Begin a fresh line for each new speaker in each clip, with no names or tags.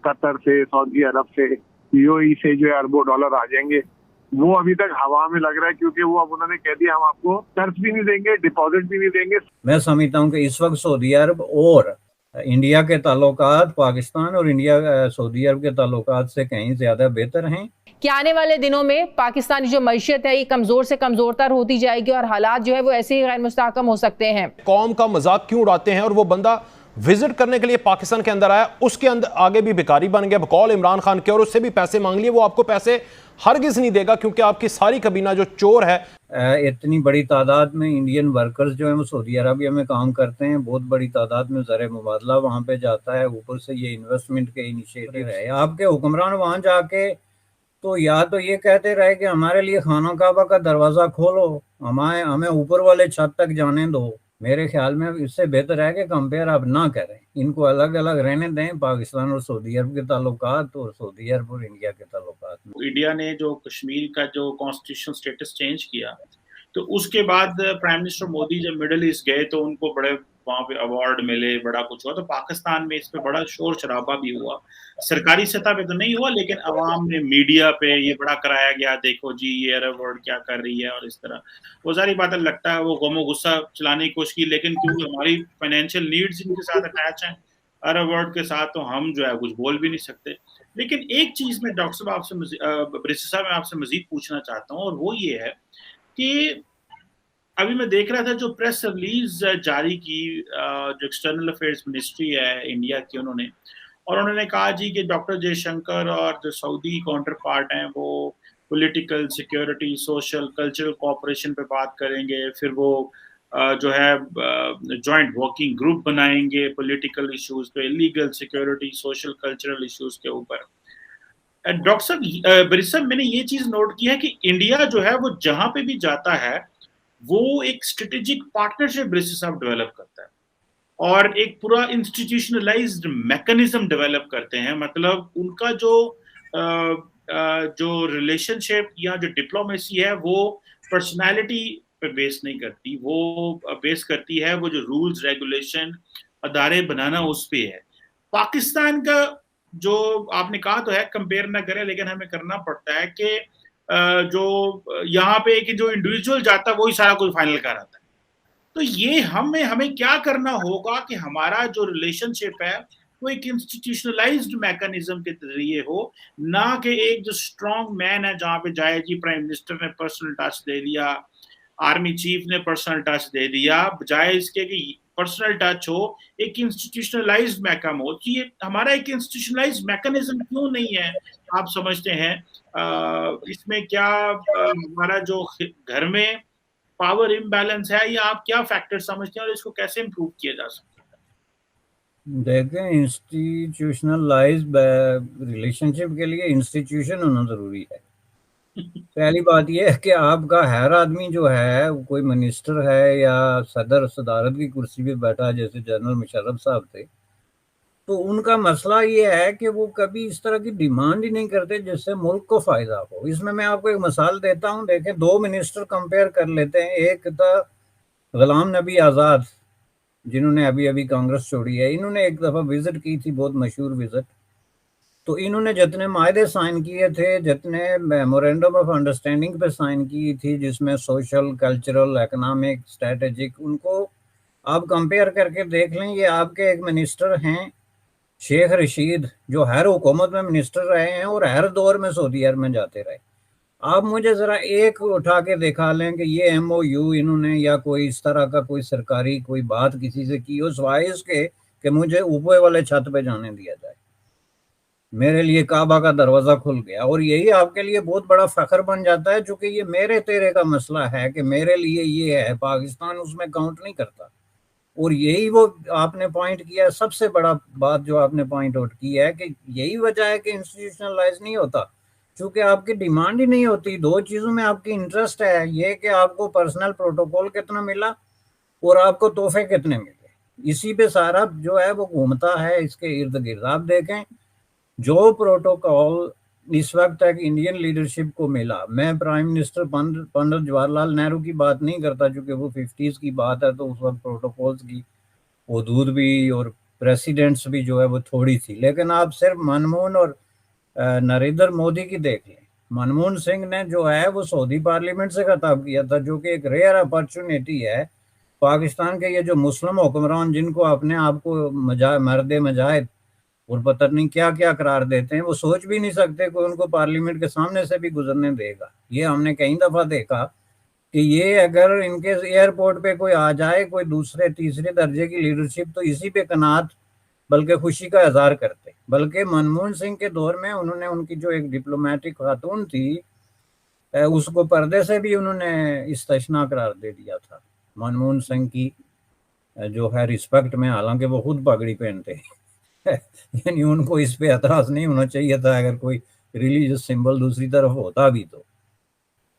قطر سے, سعودی عرب سے, UAE سے جو اربوں ڈالر آ جائیں گے, وہ ابھی تک ہوا میں لگ رہا ہے, کیونکہ وہ اب انہوں نے کہہ دیا ہم آپ کو قرض بھی نہیں دیں گے, ڈپازٹ بھی نہیں دیں گے.
میں سمجھتا ہوں کہ اس وقت سعودی عرب اور انڈیا کے تعلقات پاکستان اور انڈیا سعودی عرب کے تعلقات سے کہیں زیادہ بہتر ہیں
کہ آنے والے دنوں میں پاکستانی جو معیشت ہے یہ کمزور سے کمزور تر ہوتی جائے گی اور حالات جو ہے وہ ایسے ہی غیر مستحکم ہو سکتے ہیں.
قوم کا مذاق کیوں اڑاتے ہیں؟ اور وہ بندہ وزٹ کرنے کے لیے پاکستان کے اندر آیا, اس کے اندر آگے بھی بیکاری بن گیا بقول عمران خان کے, اور اس سے بھی پیسے مانگ لیے. وہ آپ کو پیسے ہرگز نہیں دے گا کیونکہ آپ کی ساری کابینہ جو چور ہے.
اتنی بڑی تعداد میں انڈین ورکرز جو ہیں وہ سعودی عربیہ میں کام کرتے ہیں, بہت بڑی تعداد میں زر مبادلہ وہاں پہ جاتا ہے, اوپر سے یہ انویسٹمنٹ کے انیشیٹو ہے. آپ کے حکمران وہاں جا کے تو یا تو یہ کہتے رہے کہ ہمارے لیے خانہ کعبہ کا دروازہ کھولو, ہمیں اوپر والے چھت تک جانے دو. میرے خیال میں اس سے بہتر ہے کہ کمپیئر آپ نہ کریں, ان کو الگ الگ رہنے دیں, پاکستان اور سعودی عرب کے تعلقات اور سعودی عرب اور انڈیا کے تعلقات.
انڈیا نے جو کشمیر کا جو کانسٹیٹیوشن سٹیٹس چینج کیا تو اس کے بعد پرائم منسٹر مودی جب مڈل ایسٹ گئے تو ان کو بڑے وہاں پہ ایوارڈ ملے, بڑا کچھ ہوا. تو پاکستان میں اس پہ بڑا شور شرابہ بھی ہوا, سرکاری سطح پہ تو نہیں ہوا لیکن عوام نے میڈیا پہ یہ بڑا کرایا گیا, دیکھو جی یہ عرب ورلڈ کیا کر رہی ہے, اور اس طرح وہ ساری باتیں لگتا ہے وہ غم و غصہ چلانے کی کوشش کی. لیکن کیونکہ ہماری فائنینشیل نیڈز ان کے ساتھ اٹیچ ہیں عرب ورلڈ کے ساتھ, تو ہم جو ہے کچھ بول بھی نہیں سکتے. لیکن ایک چیز میں ڈاکٹر صاحب آپ سے بریسا صاحب میں آپ سے مزید پوچھنا چاہتا ہوں, اور وہ یہ ہے کہ ابھی میں دیکھ رہا تھا جو پریس ریلیز جاری کی جو ایکسٹرنل افیئرز منسٹری ہے انڈیا کی, انہوں نے کہا جی کہ ڈاکٹر جے شنکر اور جو سعودی کاؤنٹر پارٹ ہیں وہ political security social cultural cooperation پہ بات کریں گے, پھر وہ جو ہے جوائنٹ ورکنگ گروپ بنائیں گے پولیٹیکل ایشوز پہ, legal security social cultural issues کے اوپر. ڈاکٹر صاحب بریس صاحب میں نے یہ چیز نوٹ کی ہے کہ انڈیا جو ہے وہ جہاں پہ بھی جاتا ہے وہ ایک اسٹریٹجک پارٹنرشپ بریس صاحب ڈیولپ کرتا ہے اور ایک پورا انسٹیٹیوشنلائزڈ میکنزم ڈیولپ کرتے ہیں. مطلب ان کا جو ریلیشن شپ یا جو ڈپلومیسی ہے وہ پرسنالٹی پہ بیس نہیں کرتی, وہ بیس کرتی ہے وہ جو رولز ریگولیشن ادارے بنانا اس پہ ہے. پاکستان کا جو آپ نے کہا تو ہے کمپیئر نہ کریں, لیکن ہمیں کرنا پڑتا ہے کہ جو یہاں پہ کہ جو انڈیویجول جاتا ہے وہی سارا کچھ فائنل کر آتا ہے. تو یہ ہمیں کیا کرنا ہوگا کہ ہمارا جو ریلیشن شپ ہے وہ ایک انسٹیٹیوشنلائزڈ میکنزم کے ذریعے ہو, نہ کہ ایک جو اسٹرانگ مین ہے جہاں پہ جائے جی پرائم منسٹر نے پرسنل ٹچ دے دیا, آرمی چیف نے پرسنل ٹچ دے دیا, بجائے اس کے کہ پرسنل ٹچ ہو ایک انسٹیٹیوشنلائزڈ میکم ہو. یہ ہمارا ایک انسٹیٹیوشنلائزڈ میکنزم کیوں نہیں ہے آپ سمجھتے ہیں؟ اس میں کیا ہمارا جو گھر میں پاور امبیلنس ہے یا آپ کیا فیکٹر سمجھتے ہیں اور اس کو کیسے امپروو کیا جا سکتا ہے؟
دیکھیں انسٹیٹیوشنلائزڈ ریلیشن شپ کے لیے انسٹیٹیوشن ہونا ضروری ہے. پہلی بات یہ ہے کہ آپ کا ہر آدمی جو ہے کوئی منسٹر ہے یا صدارت کی کرسی پہ بیٹھا جیسے جنرل مشرف صاحب تھے, تو ان کا مسئلہ یہ ہے کہ وہ کبھی اس طرح کی ڈیمانڈ ہی نہیں کرتے جس سے ملک کو فائدہ ہو. اس میں آپ کو ایک مثال دیتا ہوں, دیکھیں 2 منسٹر کمپیئر کر لیتے ہیں. ایک تھا غلام نبی آزاد جنہوں نے ابھی کانگریس چھوڑی ہے, انہوں نے ایک دفعہ وزٹ کی تھی, بہت مشہور وزٹ. تو انہوں نے جتنے معاہدے سائن کیے تھے, جتنے میمورینڈم آف انڈرسٹینڈنگ پہ سائن کی تھی جس میں سوشل کلچرل اکنامک اسٹریٹجک, ان کو آپ کمپیئر کر کے دیکھ لیں. یہ آپ کے ایک منسٹر ہیں شیخ رشید جو ہر حکومت میں منسٹر رہے ہیں اور ہر دور میں سعودی عرب میں جاتے رہے. آپ مجھے ذرا ایک اٹھا کے دکھا لیں کہ یہ MOU انہوں نے یا کوئی اس طرح کا کوئی سرکاری کوئی بات کسی سے کی ہو سوائے اس کے کہ مجھے اوپر والے چھت پہ جانے دیا جائے, میرے لیے کعبہ کا دروازہ کھل گیا. اور یہی آپ کے لیے بہت بڑا فخر بن جاتا ہے, چونکہ یہ میرے تیرے کا مسئلہ ہے کہ میرے لیے یہ ہے, پاکستان اس میں کاؤنٹ نہیں کرتا. اور یہی وہ آپ نے پوائنٹ کیا, سب سے بڑا بات جو آپ نے پوائنٹ آؤٹ کی ہے کہ یہی وجہ ہے کہ انسٹیٹیوشنلائز نہیں ہوتا, چونکہ آپ کی ڈیمانڈ ہی نہیں ہوتی. 2 چیزوں میں آپ کی انٹرسٹ ہے, یہ کہ آپ کو پرسنل پروٹوکول کتنا ملا اور آپ کو تحفے کتنے ملے, اسی پہ سارا جو ہے وہ گھومتا ہے اس کے ارد گرد. آپ دیکھیں جو پروٹوکول اس وقت تک انڈین لیڈرشپ کو ملا, میں پرائم منسٹر پنڈت جواہر لال نہرو کی بات نہیں کرتا چونکہ وہ 50s کی بات ہے, تو اس وقت پروٹوکولز کی حدود بھی اور प्रेसिडेंट्स भी जो है वो थोड़ी थी। लेकिन आप सिर्फ मनमोहन और नरेंद्र मोदी की देख लें। मनमोहन सिंह ने जो है वो सऊदी पार्लियामेंट से खिताब किया था, जो कि एक रेयर अपॉर्चुनिटी है। पाकिस्तान के ये जो मुस्लिम हुक्मरान जिनको अपने आप को मर्द मजाहिद और पता नहीं क्या क्या करार देते हैं, वो सोच भी नहीं सकते कि उनको पार्लियामेंट के सामने से भी गुजरने देगा। ये हमने कई दफ़ा देखा कि ये अगर इनके एयरपोर्ट पे कोई आ जाए, कोई दूसरे तीसरे दर्जे की लीडरशिप, तो इसी पे कनात बल्कि खुशी का इजहार करते। बल्कि मनमोहन सिंह के दौर में उन्होंने उनकी जो एक डिप्लोमेटिक खातून थी उसको पर्दे से भी उन्होंने इस्तेशना करार दे दिया था मनमोहन सिंह की जो है रिस्पेक्ट में, हालांकि वो खुद पगड़ी पहनते हैं यानी उनको इस पे एतराज नहीं होना चाहिए था अगर कोई रिलीजियस सिंबल दूसरी तरफ होता भी तो।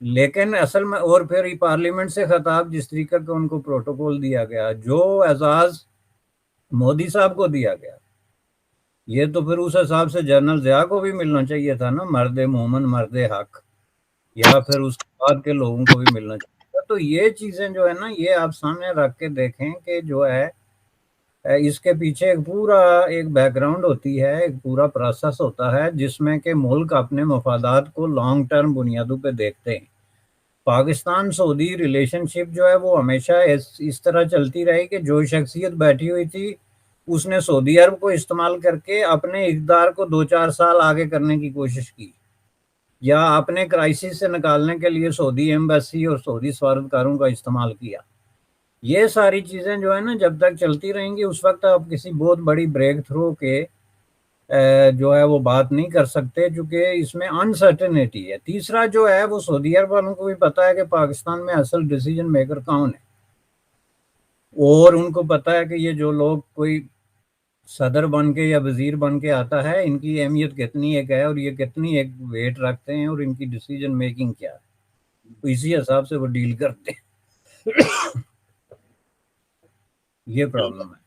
लेकिन असल में और फिर पार्लियामेंट से खिताब जिस तरीके का उनको प्रोटोकॉल दिया गया, जो एजाज मोदी साहब को दिया गया, ये तो फिर उस हिसाब से जनरल ज़िया को भी मिलना चाहिए था ना, मर्द मोमन मर्द हक, या फिर उसके बाद के लोगों को भी मिलना चाहिए था। तो ये चीज़ें जो है ना, ये आप सामने रख के देखें कि जो है इसके पीछे एक पूरा एक बैकग्राउंड होती है, एक पूरा प्रोसेस होता है जिसमें कि मुल्क अपने मफादात को लॉन्ग टर्म बुनियादों पे देखते हैं। पाकिस्तान सऊदी रिलेशनशिप जो है वो हमेशा इस तरह चलती रही कि जो शख्सियत बैठी हुई थी उसने सऊदी अरब को इस्तेमाल करके अपने इक़्तिदार को 2-4 साल आगे करने की कोशिश की, या अपने क्राइसिस से निकालने के लिए सऊदी एम्बेसी और सऊदी सफारतकारों का इस्तेमाल किया। ये सारी चीज़ें जो है ना जब तक चलती रहेंगी उस वक्त आप किसी बहुत बड़ी ब्रेक थ्रू के जो है वो बात नहीं कर सकते, क्योंकि इसमें अनसर्टेनिटी है। तीसरा जो है वो सऊदी अरब वालों को भी पता है कि पाकिस्तान में असल डिसीजन मेकर कौन है, और उनको पता है कि ये जो लोग कोई सदर बन के या वजीर बन के आता है, इनकी अहमियत कितनी एक है और ये कितनी एक वेट रखते हैं और इनकी डिसीजन मेकिंग क्या है, तो इसी हिसाब से वो डील करते हैं ये प्रॉब्लम है।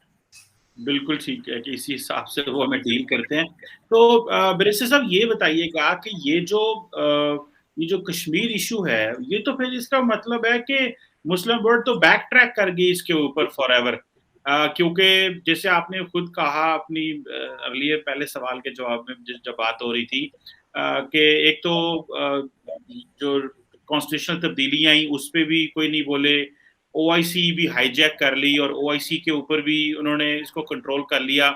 बिल्कुल ठीक है कि इसी हिसाब से वो हमें डील करते हैं। तो बैरिस्टर साहब ये बताइएगा कि ये जो कश्मीर इशू है, ये तो फिर इसका मतलब है कि मुस्लिम वर्ल्ड तो बैक ट्रैक कर गई इसके ऊपर फॉरएवर, क्योंकि जैसे आपने खुद कहा अपनी अर्लियर पहले सवाल के जवाब में जब बात हो रही थी कि एक तो जो कॉन्स्टिट्यूशनल तब्दीलियां आई उस पर भी कोई नहीं बोले, ओआईसी भी हाईजैक कर ली और ओआईसी के ऊपर भी उन्होंने इसको कंट्रोल कर लिया।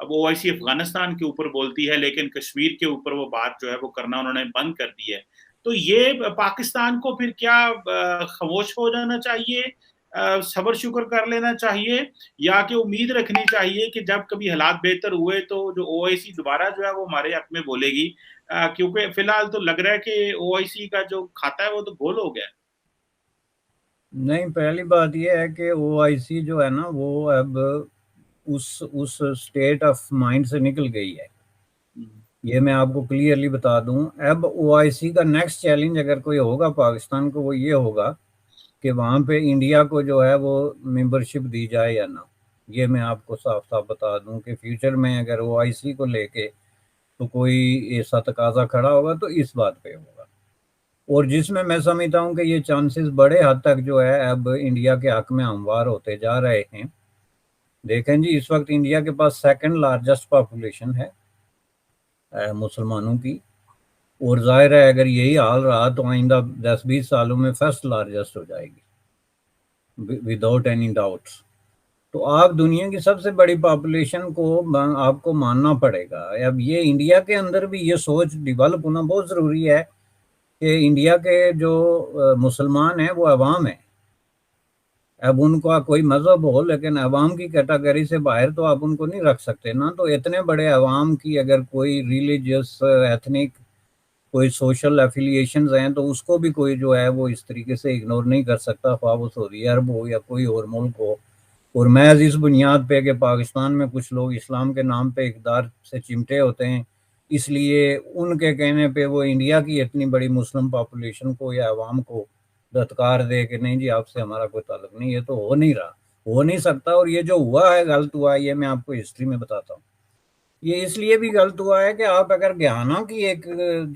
अब ओआईसी अफगानिस्तान के ऊपर बोलती है लेकिन कश्मीर के ऊपर वो बात जो है वो करना उन्होंने बंद कर दी है। तो ये पाकिस्तान को फिर क्या खामोश हो जाना चाहिए, सब्र शुक्र कर लेना चाहिए, या कि उम्मीद रखनी चाहिए कि जब कभी हालात बेहतर हुए तो जो ओआईसी दोबारा जो है वो हमारे हक में बोलेगी, क्योंकि फिलहाल तो लग रहा है कि ओआईसी का जो खाता है वो तो गोल हो गया।
नहीं, पहली बात यह है कि ओआईसी जो है ना वो अब उस स्टेट ऑफ माइंड से निकल गई है, ये मैं आपको क्लियरली बता दूं। अब ओआईसी का नेक्स्ट चैलेंज अगर कोई होगा पाकिस्तान को, वो ये होगा कि वहाँ पे इंडिया को जो है वो मेंबरशिप दी जाए या ना। ये मैं आपको साफ साफ बता दूं कि फ्यूचर में अगर ओआईसी को लेके तो कोई ऐसा तकाजा खड़ा होगा तो इस बात पे होगा, और जिसमें मैं समझता हूँ कि ये चांसेस बड़े हद तक जो है अब इंडिया के हक में हमवार होते जा रहे हैं। देखें जी, इस वक्त इंडिया के पास सेकंड लार्जेस्ट पॉपुलेशन है मुसलमानों की, और जाहिर है अगर यही हाल रहा तो आइंदा 10-20 सालों में फर्स्ट लार्जेस्ट हो जाएगी विदाउट एनी डाउट्स। तो आप दुनिया की सबसे बड़ी पॉपुलेशन को आपको मानना पड़ेगा। अब ये इंडिया के अंदर भी ये सोच डिवेलप होना बहुत ज़रूरी है कि इंडिया के जो मुसलमान हैं वो अवाम है। अब उनका कोई मज़हब हो लेकिन अवाम की कैटेगरी से बाहर तो आप उनको नहीं रख सकते ना। तो इतने बड़े अवाम की अगर कोई रिलीजियस एथनिक कोई सोशल एफिलिएशंस हैं तो उसको भी कोई जो है वो इस तरीके से इग्नोर नहीं कर सकता, ख्वाह वो सऊदी अरब हो या कोई और मुल्क हो। और महज इस बुनियाद पे कि पाकिस्तान में कुछ लोग इस्लाम के नाम पे इक़्तिदार से चिमटे होते हैं, इसलिए उनके कहने पे वो इंडिया की इतनी बड़ी मुस्लिम पॉपुलेशन को या अवाम को दत्कार दे कि नहीं जी आपसे हमारा कोई ताल्लुक नहीं, ये तो हो नहीं रहा, हो नहीं सकता। और ये जो हुआ है गलत हुआ है, ये मैं आपको हिस्ट्री में बताता हूँ। ये इसलिए भी गलत हुआ है कि आप अगर घाना की एक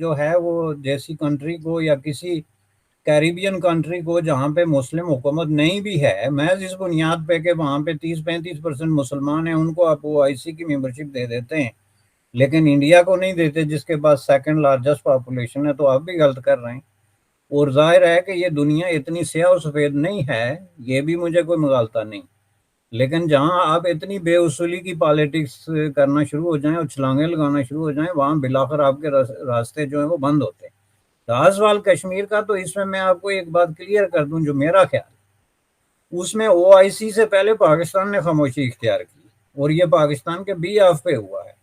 जो है वो जैसी कंट्री को या किसी कैरिबियन कंट्री को जहाँ पे मुस्लिम हुकूमत नहीं भी है, महज इस बुनियाद पे कि वहाँ पे 30-35% मुसलमान हैं, उनको आप OIC की मेंबरशिप दे देते हैं, लेकिन इंडिया को नहीं देते जिसके पास सेकंड लार्जेस्ट पॉपुलेशन है, तो आप भी गलत कर रहे हैं। और जाहिर है कि ये दुनिया इतनी स्याह और सफ़ेद नहीं है, ये भी मुझे कोई मगालता नहीं, लेकिन जहाँ आप इतनी बेउसूली की पॉलिटिक्स करना शुरू हो जाएं और छलांगे लगाना शुरू हो जाएं, वहाँ बिलाखिर आपके रास्ते जो हैं वो बंद होते हैं। रहा सवाल कश्मीर का, तो इसमें मैं आपको एक बात क्लियर कर दूं, जो मेरा ख्याल, उसमें OIC से पहले पाकिस्तान ने खामोशी इख्तियार की और ये पाकिस्तान के behalf पे हुआ है।